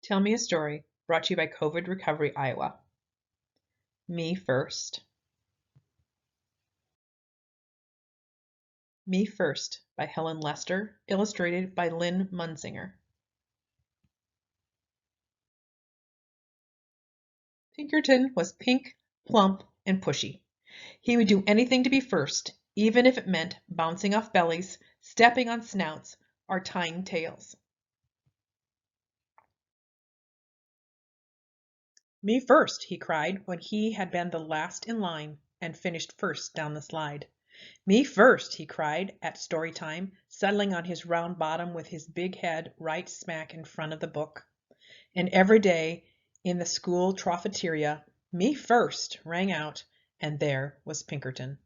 Tell Me a Story, brought to you by COVID Recovery Iowa. Me First. Me First by Helen Lester, illustrated by Lynn Munzinger. Pinkerton was pink, plump, and pushy. He would do anything to be first, even if it meant bouncing off bellies, stepping on snouts, or tying tails. Me first, he cried when he had been the last in line and finished first down the slide. Me first, he cried at story time, settling on his round bottom with his big head right smack in front of the book. And every day in the school trophiteria, me first rang out, and there was Pinkerton.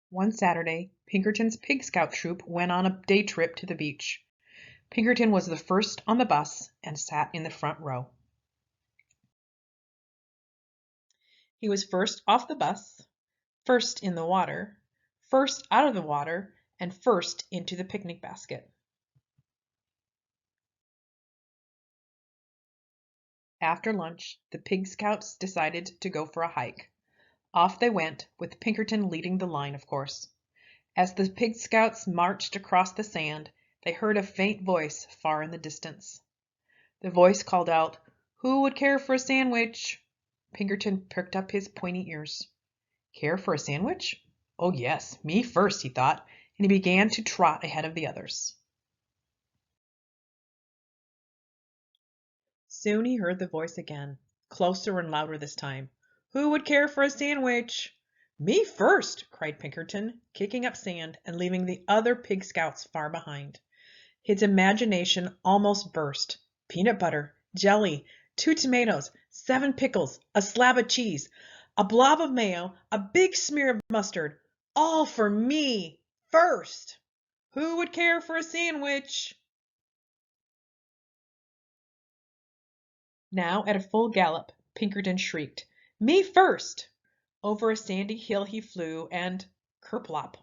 One Saturday, Pinkerton's Pig Scout troop went on a day trip to the beach. Pinkerton was the first on the bus and sat in the front row. He was first off the bus, first in the water, first out of the water, and first into the picnic basket. After lunch, the Pig Scouts decided to go for a hike. Off they went, with Pinkerton leading the line, of course. As the Pig Scouts marched across the sand, they heard a faint voice far in the distance. The voice called out, "Who would care for a sandwich?" Pinkerton pricked up his pointy ears. Care for a sandwich? Oh yes, me first, he thought, and he began to trot ahead of the others. Soon he heard the voice again, closer and louder this time. Who would care for a sandwich? Me first, cried Pinkerton, kicking up sand and leaving the other Pig Scouts far behind. His imagination almost burst. Peanut butter, jelly, 2 tomatoes, 7 pickles, a slab of cheese, a blob of mayo, a big smear of mustard, all for me first. Who would care for a sandwich? Now at a full gallop, Pinkerton shrieked, "Me first!" Over a sandy hill he flew, and kerplop!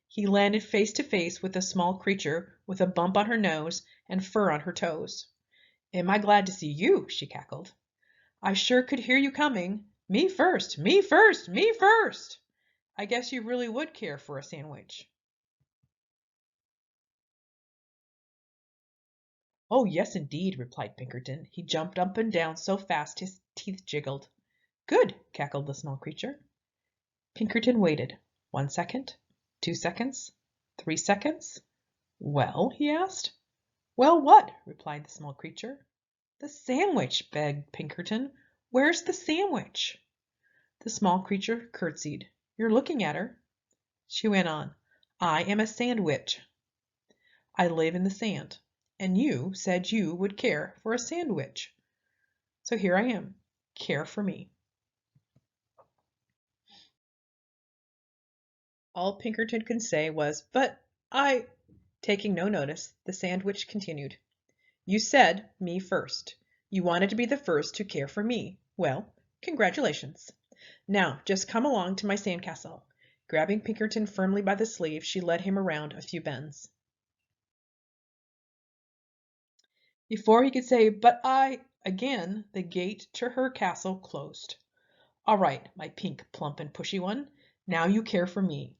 He landed face to face with a small creature with a bump on her nose and fur on her toes. "Am I glad to see you?" she cackled. "I sure could hear you coming. Me first! Me first! Me first! I guess you really would care for a sandwich." "Oh, yes, indeed," replied Pinkerton. He jumped up and down so fast his teeth jiggled. "Good!" cackled the small creature. Pinkerton waited. 1 second, 2 seconds, 3 seconds. "Well?" he asked. "Well, what?" replied the small creature. "The sandwich," begged Pinkerton. "Where's the sandwich?" The small creature curtsied. "You're looking at her." She went on. "I am a sandwich. I live in the sand, and you said you would care for a sandwich. So here I am. Care for me." All Pinkerton could say was, "But I—" Taking no notice, the sandwich continued. "You said me first. You wanted to be the first to care for me. Well, congratulations. Now just come along to my sandcastle." Grabbing Pinkerton firmly by the sleeve, she led him around a few bends. Before he could say, "But I—" again, the gate to her castle closed. "All right, my pink, plump, and pushy one. Now you care for me.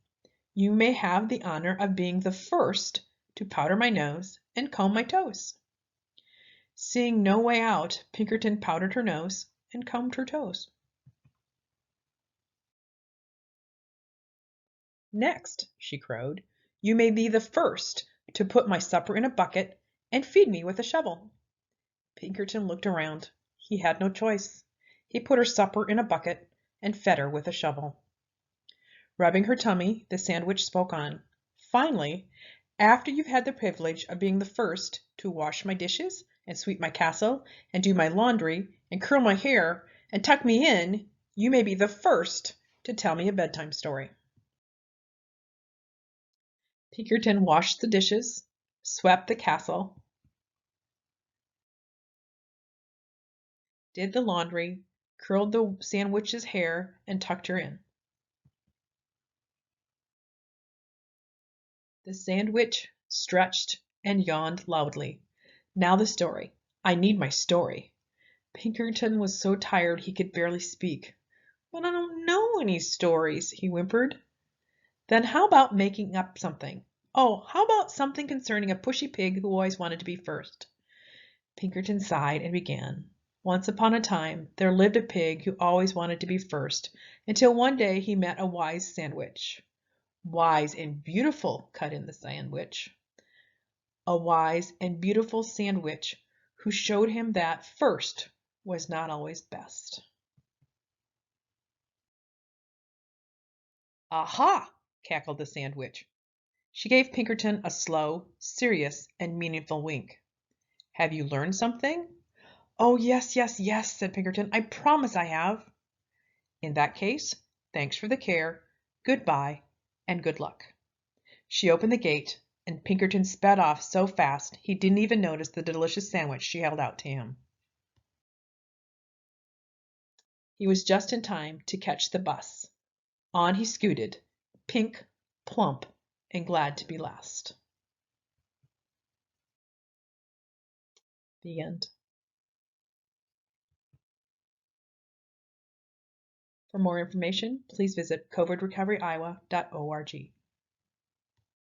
You may have the honor of being the first to powder my nose and comb my toes." Seeing no way out, Pinkerton powdered her nose and combed her toes. "Next," she crowed, "you may be the first to put my supper in a bucket and feed me with a shovel." Pinkerton looked around. He had no choice. He put her supper in a bucket and fed her with a shovel. Rubbing her tummy, the sandwich spoke on. "Finally, after you've had the privilege of being the first to wash my dishes and sweep my castle and do my laundry and curl my hair and tuck me in, you may be the first to tell me a bedtime story." Pinkerton washed the dishes, swept the castle, did the laundry, curled the sandwich's hair, and tucked her in. The sandwich stretched and yawned loudly. Now the story. I need my story. Pinkerton was so tired he could barely speak. But I don't know any stories, he whimpered. Then how about making up something? Oh, how about something concerning a pushy pig who always wanted to be first? Pinkerton sighed and began. Once upon a time there lived a pig who always wanted to be first, until one day he met a wise sandwich. Wise and beautiful, cut in the sandwich. A wise and beautiful sandwich who showed him that first was not always best. Aha! cackled the sandwich. She gave Pinkerton a slow, serious, and meaningful wink. Have you learned something? Oh, yes, yes, yes, said Pinkerton. I promise I have. In that case, thanks for the care, goodbye, and good luck. She opened the gate, and Pinkerton sped off so fast he didn't even notice the delicious sandwich she held out to him. He was just in time to catch the bus. On he scooted, pink, plump, and glad to be last. The end. For more information, please visit covidrecoveryiowa.org.